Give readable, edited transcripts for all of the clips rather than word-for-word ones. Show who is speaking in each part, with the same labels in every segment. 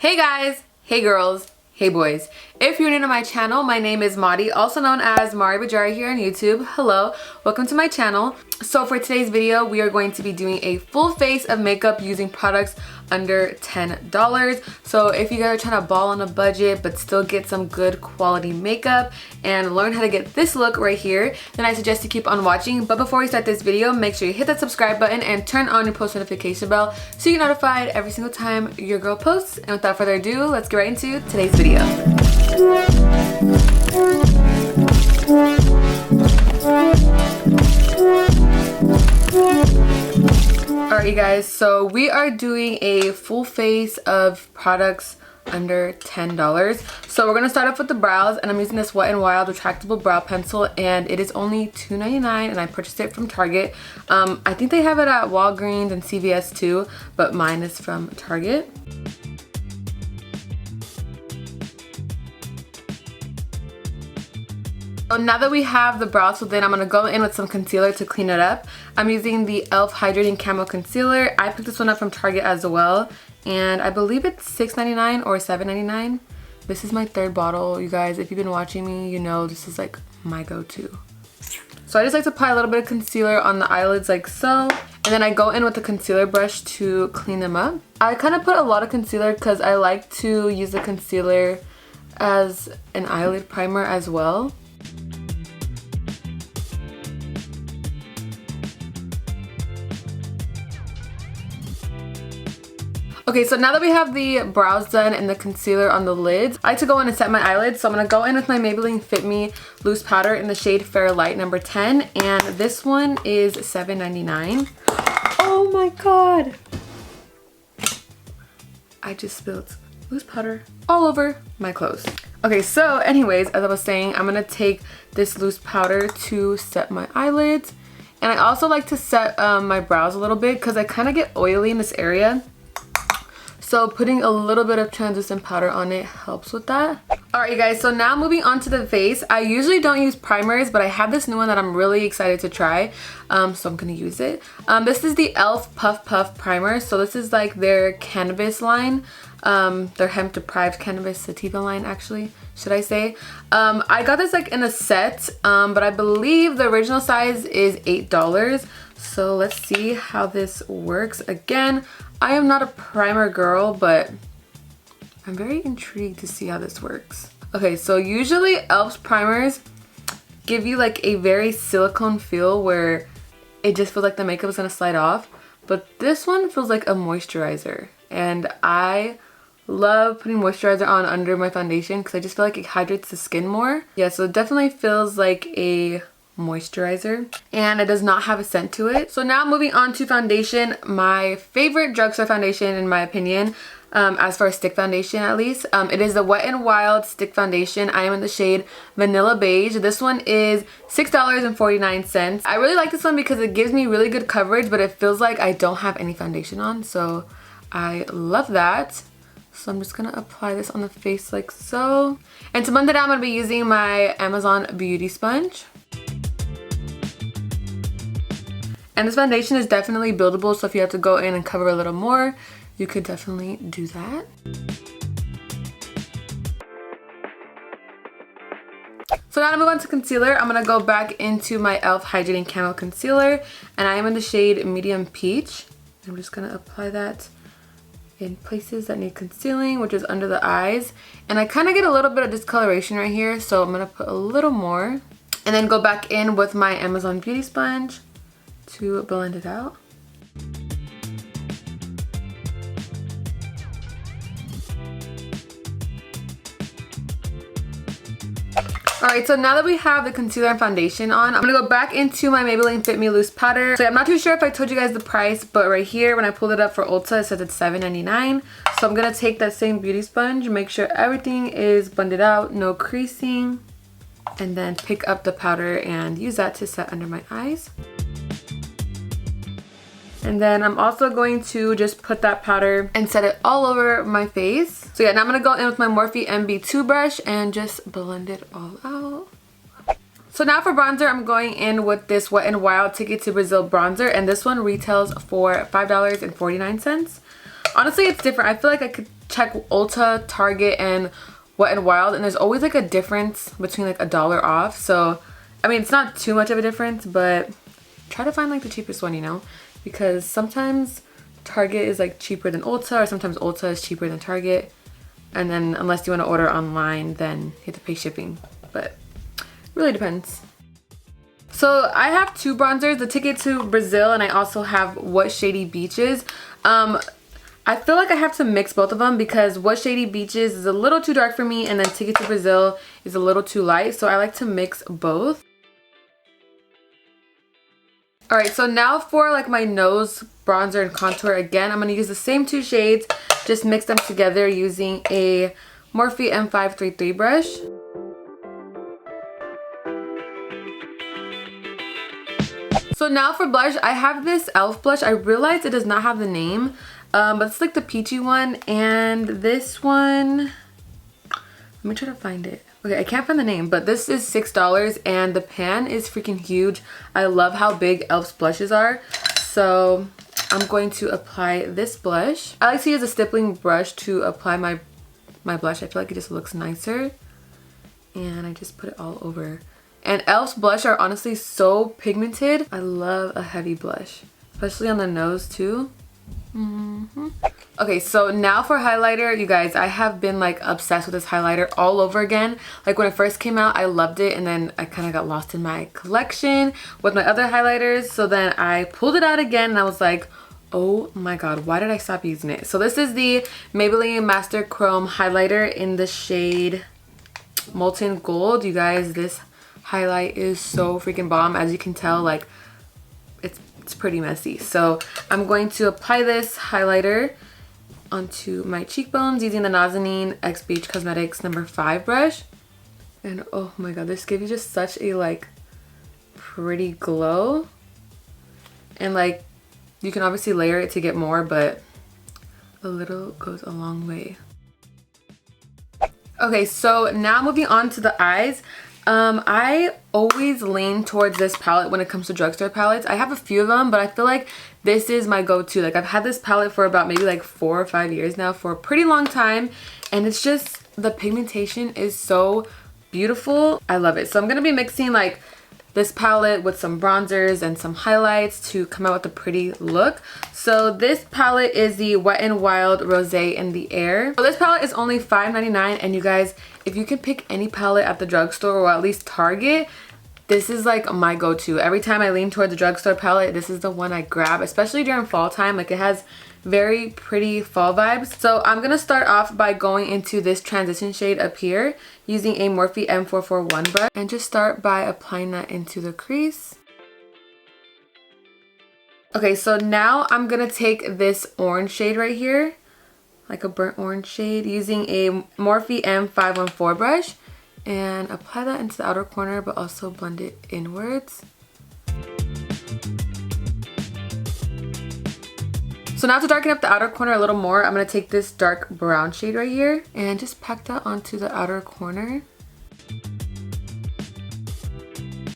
Speaker 1: Hey guys, hey girls, hey boys. If you're new to my channel, my name is Mariiiii, also known as MariiiBajariii here on YouTube. Hello, welcome to my channel. So for today's video, we are going to be doing a full face of makeup using products under $10. So if you guys are trying to ball on a budget but still get some good quality makeup and learn how to get this look right here, then I suggest you keep on watching. But before we start this video, make sure you hit that subscribe button and turn on your post notification bell so you're notified every single time your girl posts. And without further ado, let's get right into today's video. Alright you guys, so we are doing a full face of products under $10. So we're going to start off with the brows, and I'm using this Wet n Wild retractable brow pencil, and it is only $2.99 and I purchased it from Target. I think they have it at Walgreens and CVS too, but mine is from Target. So now that we have the brows filled in, I'm going to go in with some concealer to clean it up. I'm using the e.l.f. Hydrating Camo Concealer. I picked this one up from Target as well, and I believe it's $6.99 or $7.99. This is my third bottle, you guys. If you've been watching me, you know this is like my go-to. So I just like to apply a little bit of concealer on the eyelids like so, and then I go in with the concealer brush to clean them up. I kind of put a lot of concealer because I like to use the concealer as an eyelid primer as well. Okay, so now that we have the brows done and the concealer on the lids, I like to go in and set my eyelids. So I'm going to go in with my Maybelline Fit Me loose powder in the shade Fair Light number 10. And this one is $7.99. Oh my god! I just spilled loose powder all over my clothes. Okay, so anyways, as I was saying, I'm going to take this loose powder to set my eyelids. And I also like to set my brows a little bit because I kind of get oily in this area. So putting a little bit of translucent powder on it helps with that. Alright you guys, so now moving on to the face. I usually don't use primers, but I have this new one that I'm really excited to try. So I'm going to use it. This is the e.l.f. Puff Puff Primer. So this is like their cannabis line. Their hemp deprived cannabis sativa line, actually, should I say. I got this like in a set, but I believe the original size is $8. So let's see how this works. Again, I am not a primer girl, but I'm very intrigued to see how this works. Okay, so usually e.l.f.'s primers give you like a very silicone feel where it just feels like the makeup is gonna slide off. But this one feels like a moisturizer, and I love putting moisturizer on under my foundation because I just feel like it hydrates the skin more. Yeah, so it definitely feels like a moisturizer, and it does not have a scent to it. So now moving on to foundation, my favorite drugstore foundation in my opinion, as far as stick foundation at least. It is the Wet n Wild stick foundation. I am in the shade Vanilla Beige. This one is $6.49. I really like this one because it gives me really good coverage, but it feels like I don't have any foundation on, so I love that. So I'm just going to apply this on the face like so. And to blend it out, I'm going to be using my Amazon Beauty Sponge. And this foundation is definitely buildable, so if you have to go in and cover a little more, you could definitely do that. So now to move on to concealer, I'm going to go back into my e.l.f. Hydrating Camo Concealer, and I am in the shade Medium Peach. I'm just going to apply that in places that need concealing, which is under the eyes. And I kind of get a little bit of discoloration right here, so I'm going to put a little more. And then go back in with my Amazon Beauty Sponge to blend it out. Alright, so now that we have the concealer and foundation on, I'm going to go back into my Maybelline Fit Me loose powder. So I'm not too sure if I told you guys the price, but right here when I pulled it up for Ulta, it says it's $7.99. So I'm going to take that same beauty sponge, make sure everything is blended out, no creasing, and then pick up the powder and use that to set under my eyes. And then I'm also going to just put that powder and set it all over my face. So yeah, now I'm going to go in with my Morphe MB2 brush and just blend it all out. So now for bronzer, I'm going in with this Wet n Wild Ticket to Brazil bronzer, and this one retails for $5.49. Honestly, it's different. I feel like I could check Ulta, Target, and Wet n Wild, and there's always like a difference between like $1 off. So I mean, it's not too much of a difference, but try to find like the cheapest one, you know, because sometimes Target is like cheaper than Ulta, or sometimes Ulta is cheaper than Target, and then unless you want to order online, then you have to pay shipping, but it really depends. So I have two bronzers, the Ticket to Brazil, and I also have What Shady Beaches. I feel like I have to mix both of them because What Shady Beaches is a little too dark for me, and then Ticket to Brazil is a little too light, so I like to mix both. Alright, so now for like my nose bronzer and contour, again, I'm going to use the same two shades, just mix them together using a Morphe M533 brush. So now for blush, I have this e.l.f. blush. I realized it does not have the name, but it's like the peachy one, and this one, let me try to find it. Okay, I can't find the name, but this is $6 and the pan is freaking huge. I love how big e.l.f.'s blushes are. So I'm going to apply this blush. I like to use a stippling brush to apply my blush. I feel like it just looks nicer. And I just put it all over. And e.l.f.'s blush are honestly so pigmented. I love a heavy blush, especially on the nose too. Okay, so now for highlighter, you guys, I have been like obsessed with this highlighter all over again. Like when it first came out, I loved it, and then I kind of got lost in my collection with my other highlighters. So then I pulled it out again and I was like, oh my god, why did I stop using it? So this is the Maybelline Master Chrome highlighter in the shade Molten Gold. You guys, this highlight is so freaking bomb. As you can tell, like it's pretty messy. So I'm going to apply this highlighter onto my cheekbones using the Nazanin X Beach Cosmetics number 5 brush. And oh my god, this gives you just such a like pretty glow. And like you can obviously layer it to get more, but a little goes a long way. Okay, so now moving on to the eyes. I always lean towards this palette when it comes to drugstore palettes. I have a few of them, but I feel like this is my go-to. Like I've had this palette for about maybe like 4 or 5 years now, for a pretty long time, and it's just, the pigmentation is so beautiful. I love it. So I'm gonna be mixing like this palette with some bronzers and some highlights to come out with a pretty look. So this palette is the Wet n Wild Rosé in the Air. So this palette is only $5.99, and you guys, if you can pick any palette at the drugstore or at least Target, this is like my go-to. Every time I lean toward the drugstore palette, this is the one I grab, especially during fall time. Like it has very pretty fall vibes. So I'm gonna start off by going into this transition shade up here using a Morphe M441 brush, and just start by applying that into the crease. Okay, so now I'm gonna take this orange shade right here, like a burnt orange shade, using a Morphe M514 brush, and apply that into the outer corner, but also blend it inwards. So now to darken up the outer corner a little more, I'm going to take this dark brown shade right here and just pack that onto the outer corner.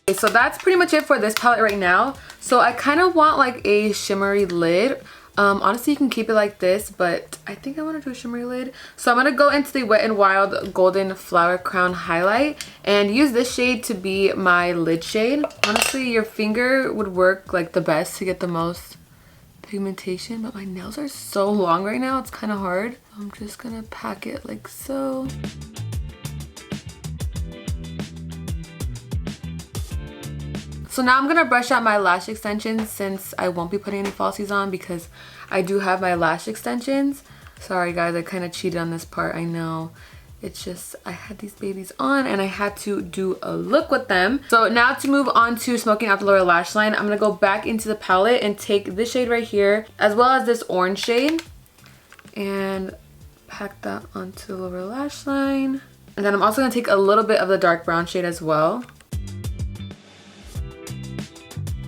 Speaker 1: Okay, so that's pretty much it for this palette right now. So I kind of want like a shimmery lid. Honestly, you can keep it like this, but I think I want to do a shimmery lid. So I'm going to go into the Wet n Wild Golden Flower Crown highlight and use this shade to be my lid shade. Honestly, your finger would work like the best to get the most pigmentation, but my nails are so long right now, it's kind of hard. I'm just gonna pack it like so. So now I'm gonna brush out my lash extensions, since I won't be putting any falsies on because I do have my lash extensions. Sorry guys, I kind of cheated on this part, I know. It's just, I had these babies on and I had to do a look with them. So now to move on to smoking out the lower lash line, I'm going to go back into the palette and take this shade right here, as well as this orange shade, and pack that onto the lower lash line. And then I'm also going to take a little bit of the dark brown shade as well.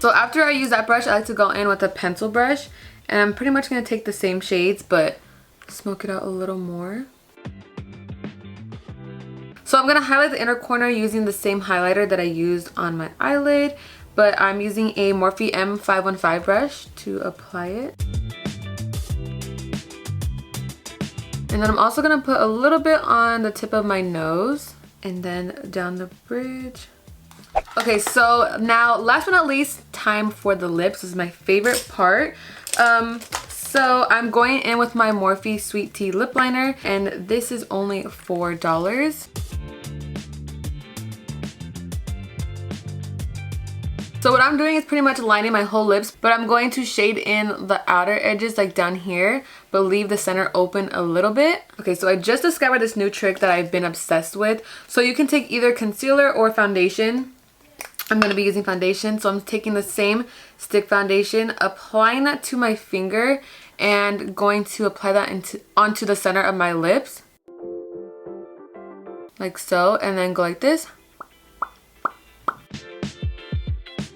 Speaker 1: So after I use that brush, I like to go in with a pencil brush, and I'm pretty much going to take the same shades, but smoke it out a little more. So I'm going to highlight the inner corner using the same highlighter that I used on my eyelid, but I'm using a Morphe M515 brush to apply it. And then I'm also gonna put a little bit on the tip of my nose and then down the bridge. Okay, so now last but not least, time for the lips. This is my favorite part. So I'm going in with my Morphe Sweet Tea Lip Liner, and this is only $4. So what I'm doing is pretty much lining my whole lips, but I'm going to shade in the outer edges like down here, but leave the center open a little bit. Okay, so I just discovered this new trick that I've been obsessed with. So you can take either concealer or foundation. I'm going to be using foundation, so I'm taking the same stick foundation, applying that to my finger, and going to apply that onto the center of my lips. Like so, and then go like this.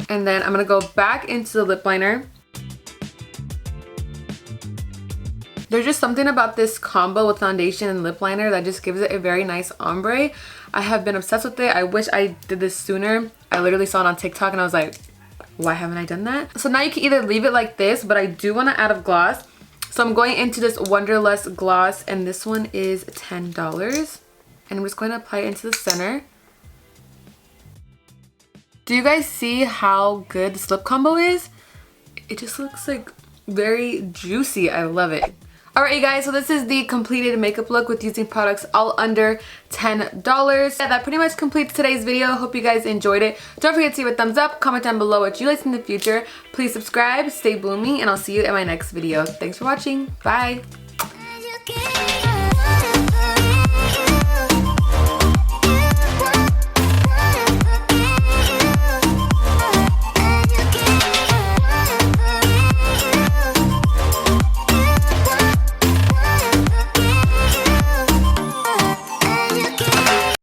Speaker 1: And then I'm going to go back into the lip liner. There's just something about this combo with foundation and lip liner that just gives it a very nice ombre. I have been obsessed with it. I wish I did this sooner. I literally saw it on TikTok and I was like, why haven't I done that? So now you can either leave it like this, but I do want to add a gloss. So I'm going into this Wunderlust Gloss, and this one is $10. And I'm just going to apply it into the center. Do you guys see how good this lip combo is? It just looks like very juicy. I love it. Alright you guys, so this is the completed makeup look with using products all under $10. Yeah, that pretty much completes today's video. Hope you guys enjoyed it. Don't forget to leave a thumbs up, comment down below what you like in the future. Please subscribe, stay blooming, and I'll see you in my next video. Thanks for watching. Bye!